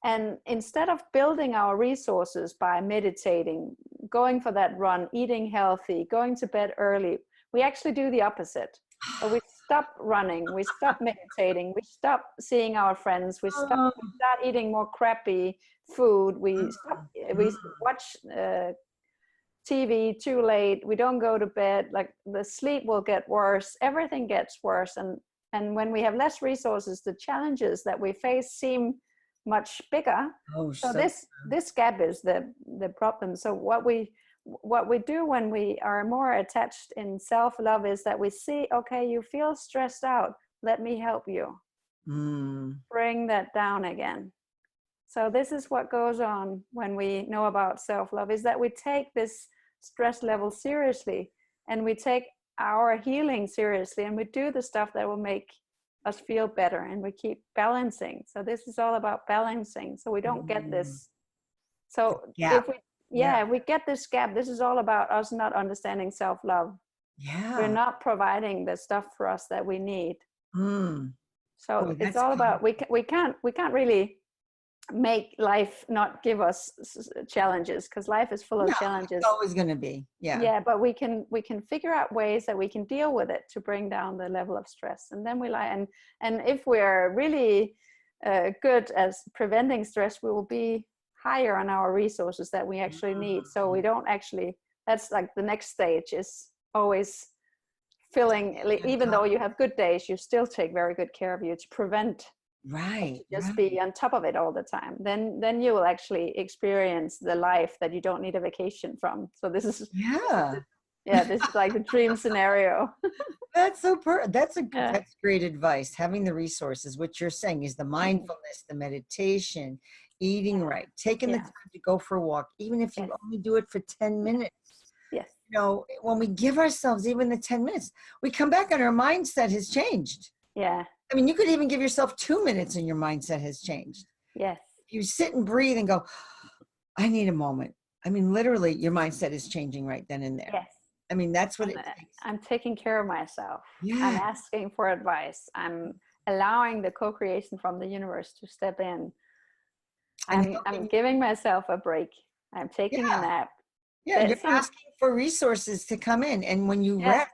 And instead of building our resources by meditating, going for that run, eating healthy, going to bed early, we actually do the opposite. So we stop running, we stop meditating, we stop seeing our friends, we start eating more crappy food, we watch TV too late, we don't go to bed, like the sleep will get worse, everything gets worse. And when we have less resources, the challenges that we face seem much bigger.
Oh,
So
so
this gap is the problem. So what we do when we are more attached in self-love is that we see, okay, you feel stressed out, let me help you bring that down again. So this is what goes on when we know about self-love, is that we take this stress level seriously, and we take our healing seriously, and we do the stuff that will make us feel better, and we keep balancing. So this is all about balancing, so we don't get this. So
gap.
if we get this gap, this is all about us not understanding self-love. We're
Yeah.
not providing the stuff for us that we need. So
Boy,
it's
that's
all about,
powerful.
we can't really make life not give us challenges, because life is full
No,
of
it's
challenges.
always going to be. Yeah.
Yeah, but we can figure out ways that we can deal with it to bring down the level of stress. And then and if we're really good as preventing stress, we will be higher on our resources that we actually need. So we don't actually, that's like the next stage, is always feeling, even though you have good days, you still take very good care of you to prevent
Right.
to just be on top of it all the time. Then you will actually experience the life that you don't need a vacation from. So this is like the dream scenario.
That's so that's
Yeah.
that's great advice. Having the resources, what you're saying is the mindfulness, the meditation, eating right, taking the
Yeah.
time to go for a walk, even if you
Yes.
only do it for 10 minutes.
Yes.
You know, when we give ourselves even the 10 minutes, we come back and our mindset has changed.
Yeah.
I mean, you could even give yourself 2 minutes and your mindset has changed.
Yes.
If you sit and breathe and go, I need a moment. I mean, literally your mindset is changing right then and there.
Yes.
I mean, that's what
And
it takes.
I'm taking care of myself. I'm
Yeah.
asking for advice. I'm allowing the co-creation from the universe to step in.
And
I'm
helping,
giving myself a break. I'm taking a
yeah.
nap.
Yeah. You're
That's some,
asking for resources to come in. And when you
yes,
rest,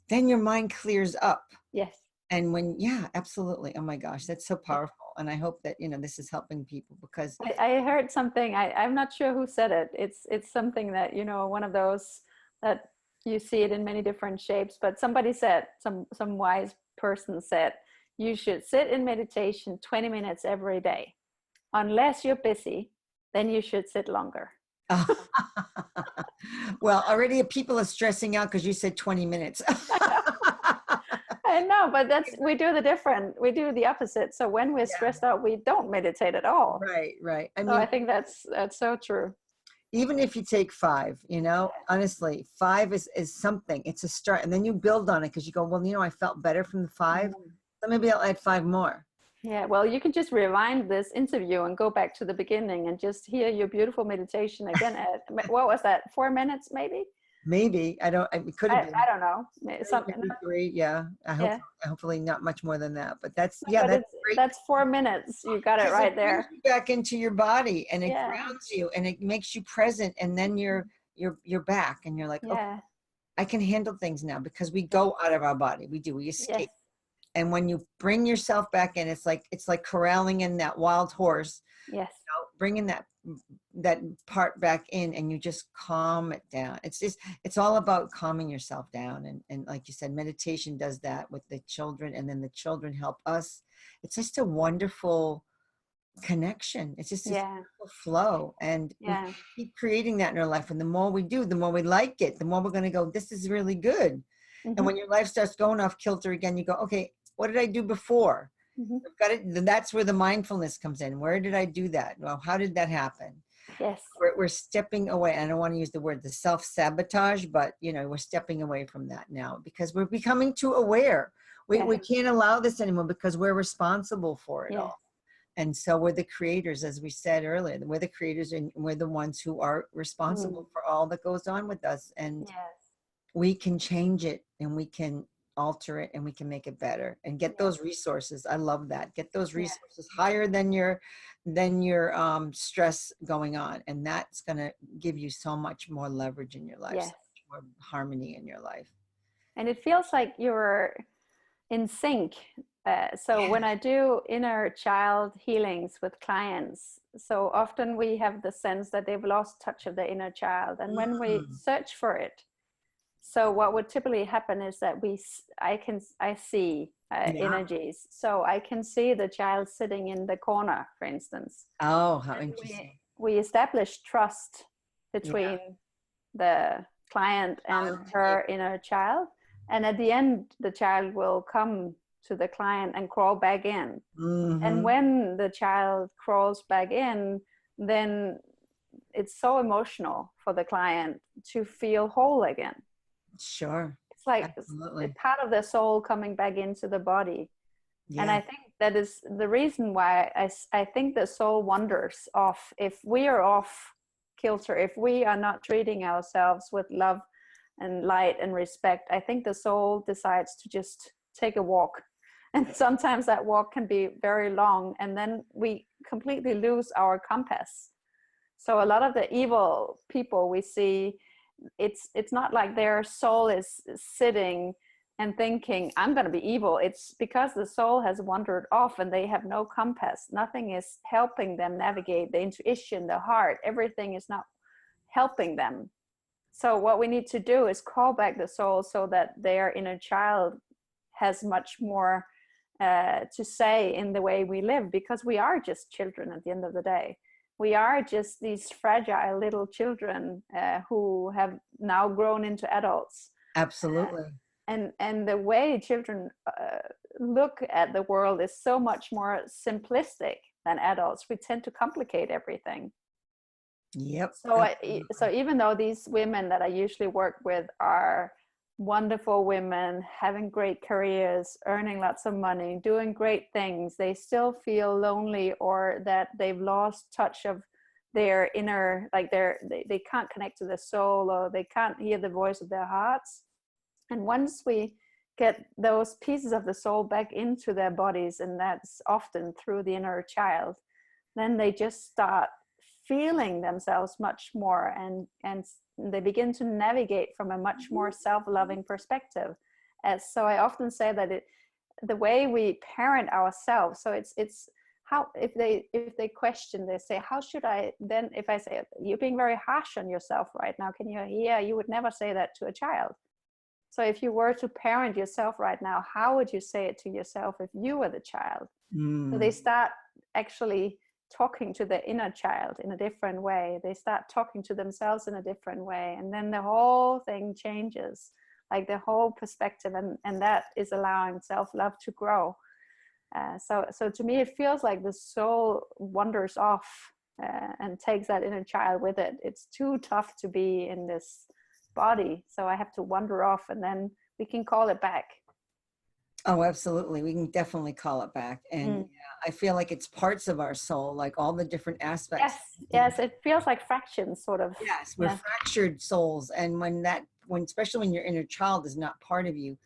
then your mind clears up.
yes.
And when, yeah, absolutely. Oh my gosh, that's so powerful. And I hope that, this is helping people because,
I heard something. I'm not sure who said it. It's something that, one of those that you see it in many different shapes. But somebody said, some wise person said, you should sit in meditation 20 minutes every day. Unless you're busy, then you should sit longer.
well, already people are stressing out because you said 20 minutes.
I know, but we do the opposite. So when we're
Yeah,
stressed out, we don't meditate at all.
right, right. I
So I
mean,
think that's so true.
even if you take 5, honestly, 5 is something. It's a start. And then you build on it because you go, well, I felt better from the 5. So maybe I'll add 5 more.
Yeah, well, you can just rewind this interview and go back to the beginning and just hear your beautiful meditation again. At, what was that? 4 minutes, maybe?
Maybe. It could have been
I don't know. Something.
maybe 3. Yeah.
Yeah.
Hopefully not much more than that. But that's,
No,
yeah,
but
that's great.
that's 4 minutes. You got it
Because
right
it brings
there.
you back into your body and it
Yeah.
grounds you and it makes you present. And then you're back and you're like, okay,
Yeah.
I can handle things now because we
Yeah.
go out of our body. We
Yes.
escape. And when you bring yourself back in, it's like corralling in that wild horse,
Yes.
bringing that part back in and you just calm it down. It's all about calming yourself down. And like you said, meditation does that with the children and then the children help us. It's just a wonderful connection. It's just this
Yeah.
flow. And we
Yeah.
keep creating that in our life. And the more we do, the more we like it, the more we're going to go, this is really good. And when your life starts going off kilter again, you go, okay, what did I do before? I've got it. That's where the mindfulness comes in. Where did I do that? Well, how did that happen?
Yes.
We're stepping away. I don't want to use the word the self-sabotage, but we're stepping away from that now because we're becoming too aware. We can't allow this anymore because we're responsible for it all. And so we're the creators, as we said earlier. We're the creators and we're the ones who are responsible for all that goes on with us. And we can change it and we can alter it and we can make it better and get those resources. I love that. Get those resources higher than your stress going on. And that's going to give you so much more leverage in your life, so much more harmony in your life.
And it feels like you're in sync. So when I do inner child healings with clients, so often we have the sense that they've lost touch of the inner child. And when we search for it, so what would typically happen is that I see energies. So I can see the child sitting in the corner, for instance.
Oh, how interesting.
We establish trust between the client and her inner child. And at the end, the child will come to the client and crawl back in. And when the child crawls back in, then it's so emotional for the client to feel whole again.
Sure.
It's like it's part of the soul coming back into the body. And I think that is the reason why I think the soul wanders off. If we are off kilter, if we are not treating ourselves with love and light and respect, I think the soul decides to just take a walk. And sometimes that walk can be very long, and then we completely lose our compass. So a lot of the evil people we see, it's not like their soul is sitting and thinking, I'm going to be evil. It's because the soul has wandered off and they have no compass. Nothing is helping them navigate. The intuition, the heart, everything is not helping them. So what we need to do is call back the soul so that their inner child has much more to say in the way we live, because we are just children at the end of the day. We are just these fragile little children who have now grown into adults.
Absolutely.
And the way children look at the world is so much more simplistic than adults. We tend to complicate everything.
Yep.
So even though these women that I usually work with are wonderful women having great careers, earning lots of money, doing great things, they still feel lonely, or that they've lost touch of their inner, like they can't connect to their soul, or they can't hear the voice of their hearts. And once we get those pieces of the soul back into their bodies, and that's often through the inner child, then they just start feeling themselves much more, and they begin to navigate from a much more self-loving perspective. As so I often say that the way we parent ourselves, so it's how, if they question, they say, how should I then, if I say, you're being very harsh on yourself right now, can you hear, you would never say that to a child. So if you were to parent yourself right now, how would you say it to yourself if you were the child? So they start actually talking to the inner child in a different way. They start talking to themselves in a different way. And then the whole thing changes, like the whole perspective. And that is allowing self-love to grow. So to me, it feels like the soul wanders off and takes that inner child with it. It's too tough to be in this body. So I have to wander off, and then we can call it back.
Oh, absolutely. We can definitely call it back. And yeah, I feel like it's parts of our soul, like all the different aspects.
Yes, it feels like fractions, sort of.
Yes, we're fractured souls. And when especially when your inner child is not part of you,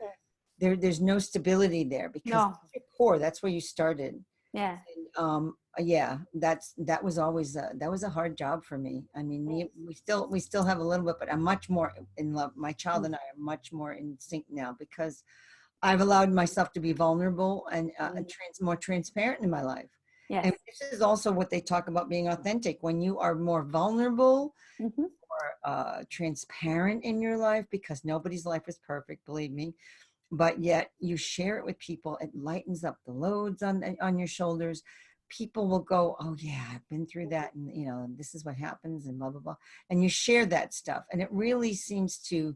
there's no stability there, because that's your core, that's where you started.
Yeah.
And, yeah, that was always a hard job for me. I mean, we still have a little bit, but I'm much more in love. My child and I are much more in sync now, because I've allowed myself to be vulnerable and more transparent in my life.
Yes.
And this is also what they talk about, being authentic. When you are more vulnerable, more transparent in your life, because nobody's life is perfect, believe me, but yet you share it with people, it lightens up the loads on your shoulders. People will go, oh yeah, I've been through that, and you know, this is what happens, and blah blah blah. And you share that stuff, and it really seems to,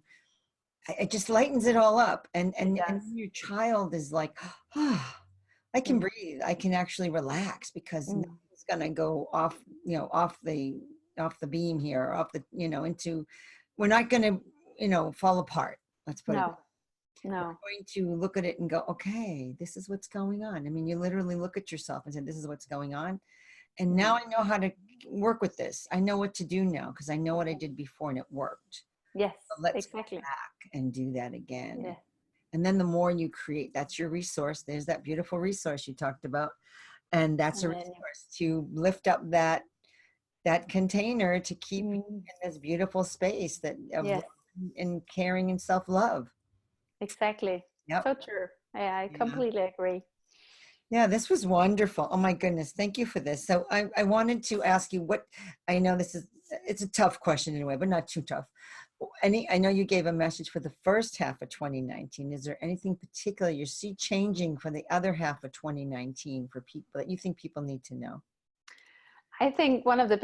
it just lightens it all up. And your child is like, oh, I can breathe, I can actually relax, because nothing's gonna go off, you know, off the beam here, or off the, you know, into, we're not gonna, you know, fall apart. Let's put it.
No.
We're going to look at it and go, okay, this is what's going on. I mean, you literally look at yourself and say, this is what's going on. And now I know how to work with this. I know what to do now, because I know what I did before and it worked.
Yes,
so let's
exactly.
go back and do that again.
Yeah.
And then the more you create, that's your resource. There's that beautiful resource you talked about. And that's a resource to lift up that container to keep you in this beautiful space that of love and caring and self-love.
Exactly.
Yep.
So true. Yeah, I completely agree.
Yeah, this was wonderful. Oh my goodness. Thank you for this. So I wanted to ask you what, I know it's a tough question in a way, but not too tough. I know you gave a message for the first half of 2019. Is there anything particular you see changing for the other half of 2019 for people that you think people need to know?
I think one of the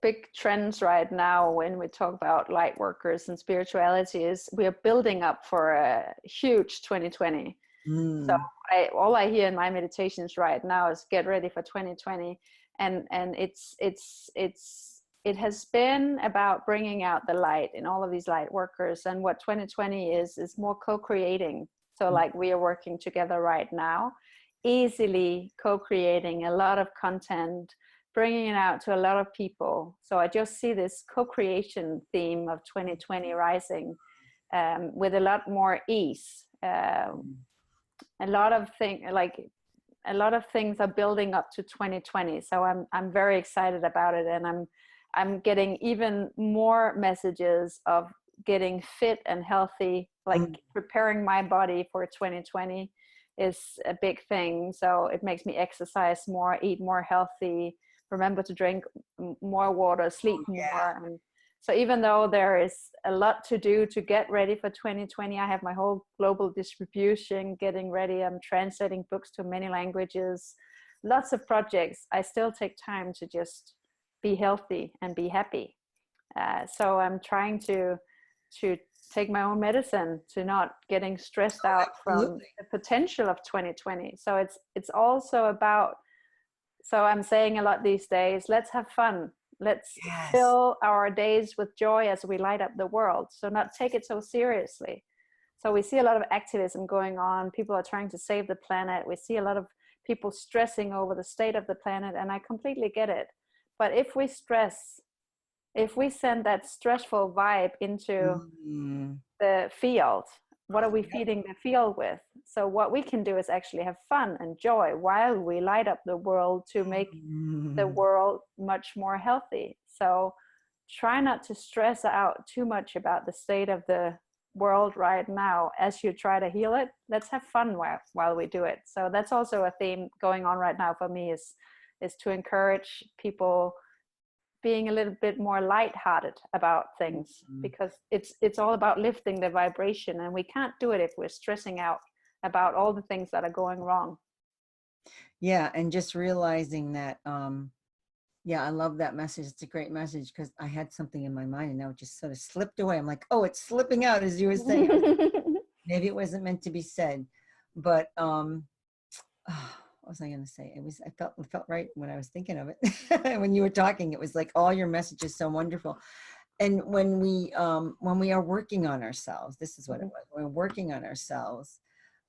big trends right now when we talk about light workers and spirituality is we are building up for a huge 2020. So all I hear in my meditations right now is get ready for 2020. And it has been about bringing out the light in all of these light workers. And what 2020 is more co-creating. So like we are working together right now, easily co-creating a lot of content, bringing it out to a lot of people. So I just see this co-creation theme of 2020 rising with a lot more ease. A lot of things are building up to 2020. So I'm very excited about it, and I'm getting even more messages of getting fit and healthy, like preparing my body for 2020 is a big thing. So it makes me exercise more, eat more healthy, remember to drink more water, sleep more. And so even though there is a lot to do to get ready for 2020, I have my whole global distribution getting ready. I'm translating books to many languages, lots of projects. I still take time to just be healthy and be happy. So I'm trying to take my own medicine, to not getting stressed out from the potential of 2020. So it's also about, so I'm saying a lot these days, let's have fun. Let's
Yes.
fill our days with joy as we light up the world. So not take it so seriously. So we see a lot of activism going on. People are trying to save the planet. We see a lot of people stressing over the state of the planet, and I completely get it. But if we stress, if we send that stressful vibe into
Mm.
the field, what are we
Yep.
feeding the field with? So what we can do is actually have fun and joy while we light up the world to make the
Mm.
world much more healthy. So try not to stress out too much about the state of the world right now as you try to heal it. Let's have fun while we do it. So that's also a theme going on right now for me, is to encourage people being a little bit more lighthearted about things,
Mm.
because it's all about lifting the vibration, and we can't do it if we're stressing out about all the things that are going wrong.
Yeah, and just realizing that, yeah, I love that message. It's a great message because I had something in my mind and now it just sort of slipped away. I'm like, oh, it's slipping out as you were saying. Maybe it wasn't meant to be said, but what was I going to say? It felt right when I was thinking of it. When you were talking, it was like all your message is so wonderful. And when we are working on ourselves, this is what it was. When we're working on ourselves,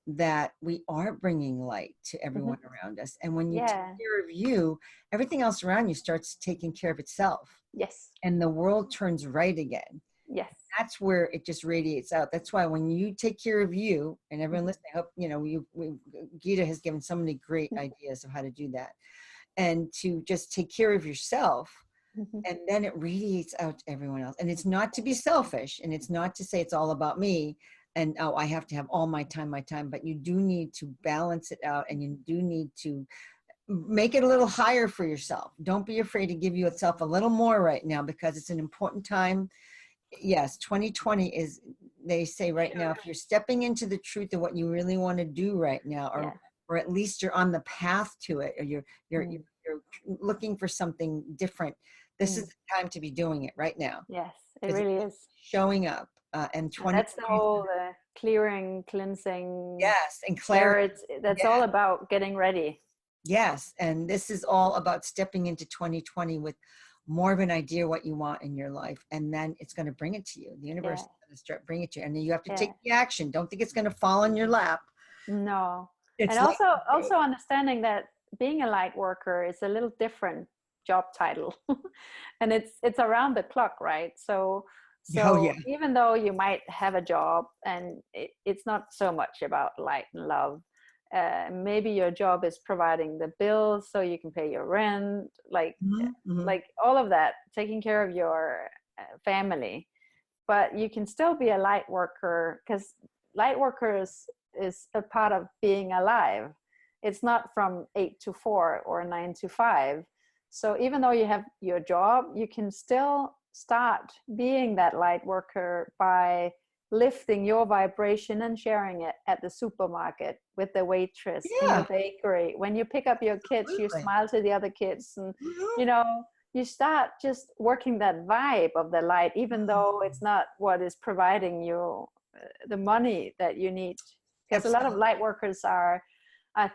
that we are bringing light to everyone around us. And when you take
Yeah.
care of you, everything else around you starts taking care of itself.
Yes.
And the world turns right again.
Yes.
That's where it just radiates out. That's why when you take care of you, and everyone listening, I hope, you know, Gitte has given so many great ideas of how to do that. And to just take care of yourself, and then it radiates out to everyone else. And it's not to be selfish, and it's not to say it's all about me and, oh, I have to have all my time, but you do need to balance it out, and you do need to make it a little higher for yourself. Don't be afraid to give yourself a little more right now, because it's an important time. Yes, 2020 is, they say right now, if you're stepping into the truth of what you really want to do right now,
Yeah.
or at least you're on the path to it, or you're looking for something different, this is the time to be doing it right now.
Yes, it
Because
really
it's
is.
showing up, and
And
2020,
that's the whole clearing, cleansing,
yes, and clarity.
clarity. That's
Yeah.
all about getting ready.
Yes, and this is all about stepping into 2020 with more of an idea what you want in your life, and then it's going to bring it to you. The universe
Yeah.
is going to start bringing it to you, and then you have to take
Yeah.
the action. Don't think it's going to fall in your lap.
No.
It's
And
like,
also understanding that being a light worker is a little different job title. And it's around the clock, right? So
oh yeah,
even though you might have a job and it's not so much about light and love, maybe your job is providing the bills so you can pay your rent, like all of that, taking care of your family. But you can still be a light worker, because light workers is a part of being alive. It's not from 8 to 4 or 9 to 5. So even though you have your job, you can still start being that light worker by lifting your vibration and sharing it at the supermarket with the waitress in the
yeah,
bakery. When you pick up your kids, you
absolutely.
smile to the other kids, and
Mhm.
you know, you start just working that vibe of the light, even though it's not what is providing you the money that you need. Because a lot of
Absolutely.
light workers are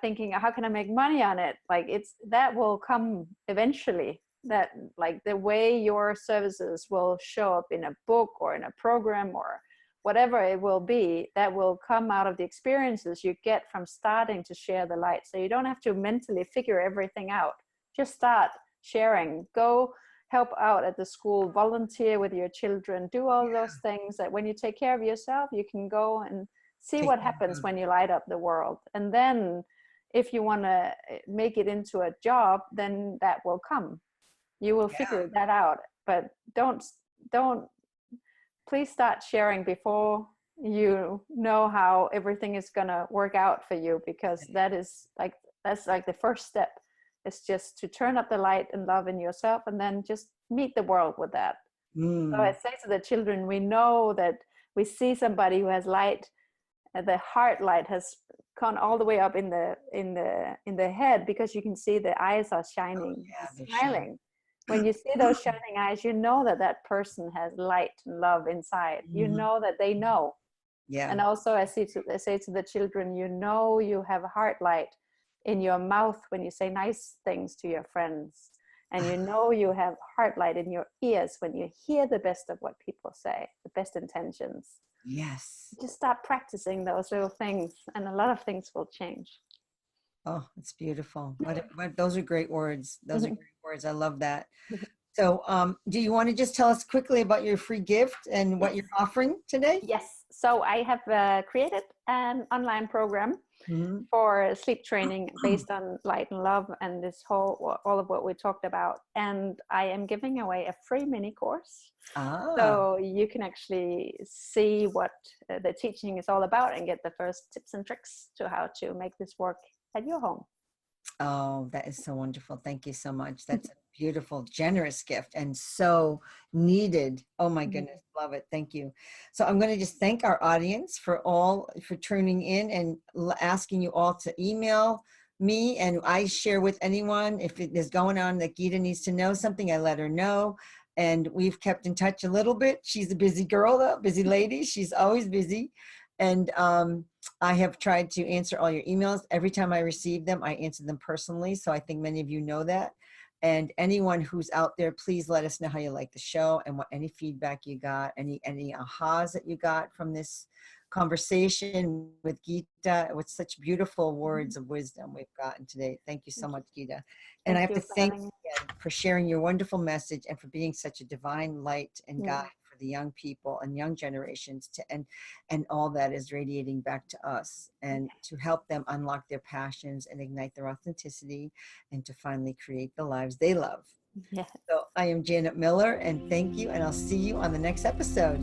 thinking, how can I make money on it? Like, it's that will come eventually. That, like, the way your services will show up in a book or in a program or whatever it will be, that will come out of the experiences you get from starting to share the light. So you don't have to mentally figure everything out. Just start sharing. Go help out at the school, volunteer with your children, do all those things that when you take care of yourself, you can go and see
Take
what
care
happens
of
when you light up the world. And then if you want to make it into a job, then that will come. You will
yeah.
figure that out. But don't please start sharing before you know how everything is going to work out for you, because that's like the first step. It's just to turn up the light and love in yourself, and then just meet the world with that. So I
Mm.
say to the children, we know that we see somebody who has light, the heart light has gone all the way up in the head, because you can see the eyes are
Oh
shining and
yeah, they're shining.
smiling. When you see those shining eyes, you know that that person has light and love inside. You
Mhm.
know that they know.
Yeah.
And also I say to the children, you know, you have a heart light in your mouth when you say nice things to your friends. And you know you have heart light in your ears when you hear the best of what people say, the best intentions.
Yes.
Just start practicing those little things, and a lot of things will change.
Oh, it's beautiful. What those are great words. Those are great words. I love that. So, do you want to just tell us quickly about your free gift and what
Yes.
you're offering today?
Yes. So I have created an online program
Mm-hmm.
for sleep training based on light and love and this whole, all of what we talked about. And I am giving away a free mini course.
Ah.
So you can actually see what the teaching is all about and get the first tips and tricks to how to make this work at your home.
Oh, that is so wonderful. Thank you so much. That's a beautiful, generous gift and so needed. Oh my goodness, love it. Thank you. So I'm going to just thank our audience for tuning in and asking you all to email me, and I share with anyone if it is going on that Gitte needs to know something, I let her know. And we've kept in touch a little bit. She's a busy girl, though, busy lady. She's always busy. And I have tried to answer all your emails. Every time I receive them, I answer them personally. So I think many of you know that. And anyone who's out there, please let us know how you like the show and what any feedback you got, any ahas that you got from this conversation with Gitte, with such beautiful words of wisdom we've gotten today. Thank you so much, Gitte. And I have to
Thank you for
thank
having
you
me.
again for sharing your wonderful message and for being such a divine light and guide for the young people and young generations and all that is radiating back to us, and to help them unlock their passions and ignite their authenticity and to finally create the lives they love.
Yeah.
So I am Janet Miller, and thank you, and I'll see you on the next episode.